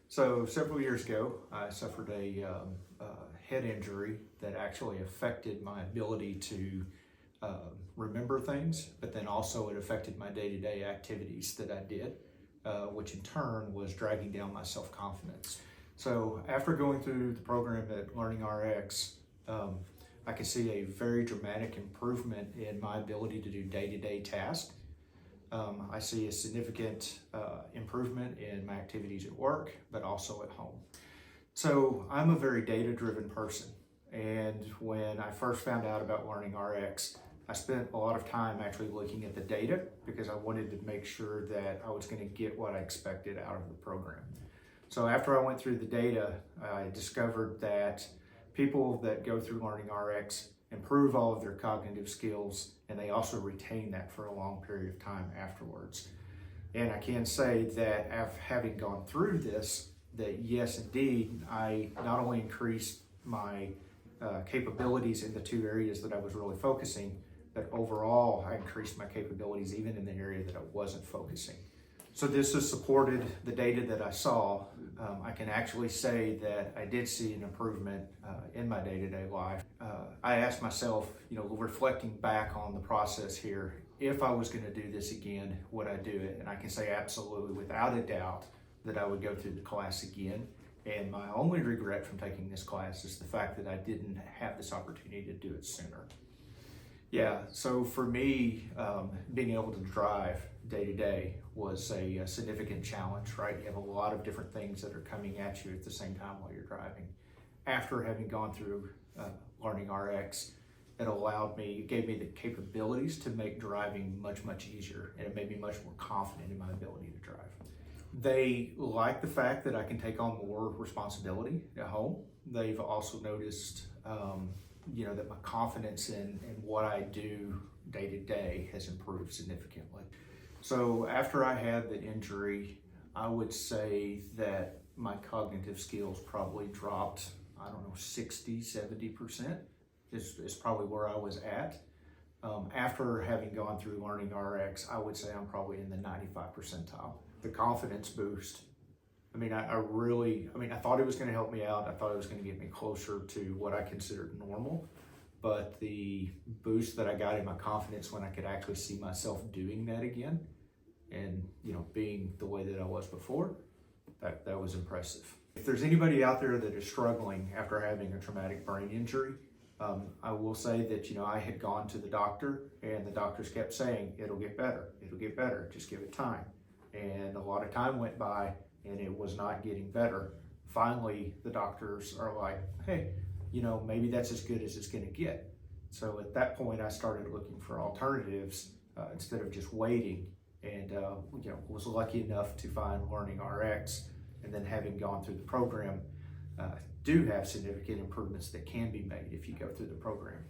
So several years ago, I suffered a head injury that actually affected my ability to remember things, but then also it affected my day-to-day activities that I did, which in turn was dragging down my self-confidence. So after going through the program at Learning RX, I can see a very dramatic improvement in my ability to do day-to-day tasks. I see a significant improvement in my activities at work, but also at home. So I'm a very data-driven person. And when I first found out about Learning RX, I spent a lot of time actually looking at the data because I wanted to make sure that I was going to get what I expected out of the program. So after I went through the data, I discovered that people that go through Learning RX improve all of their cognitive skills, and they also retain that for a long period of time afterwards. And I can say that having gone through this, that yes, indeed, I not only increased my capabilities in the two areas that I was really focusing, but overall, I increased my capabilities even in the area that I wasn't focusing. So this has supported the data that I saw. I can actually say that I did see an improvement in my day-to-day life. I asked myself, reflecting back on the process here, if I was going to do this again, would I do it? And I can say absolutely, without a doubt, that I would go through the class again. And my only regret from taking this class is the fact that I didn't have this opportunity to do it sooner. Yeah, so for me, being able to drive day to day was a significant challenge, right? You have a lot of different things that are coming at you at the same time while you're driving. After having gone through Learning RX, it gave me the capabilities to make driving much, much easier, and it made me much more confident in my ability to drive. They like the fact that I can take on more responsibility at home. They've also noticed that my confidence in what I do day to day has improved significantly. So after I had the injury, I would say that my cognitive skills probably dropped, 60, 70% is probably where I was at. After having gone through Learning RX, I would say I'm probably in the 95 percentile. The confidence boost, I thought it was going to help me out. I thought it was going to get me closer to what I considered normal. But the boost that I got in my confidence when I could actually see myself doing that again and, being the way that I was before, that was impressive. If there's anybody out there that is struggling after having a traumatic brain injury, I will say that, I had gone to the doctor and the doctors kept saying, it'll get better, just give it time. And a lot of time went by and it was not getting better. Finally, the doctors are like, hey, maybe that's as good as it's going to get. So at that point, I started looking for alternatives instead of just waiting, and was lucky enough to find Learning RX, and then having gone through the program, do have significant improvements that can be made if you go through the program.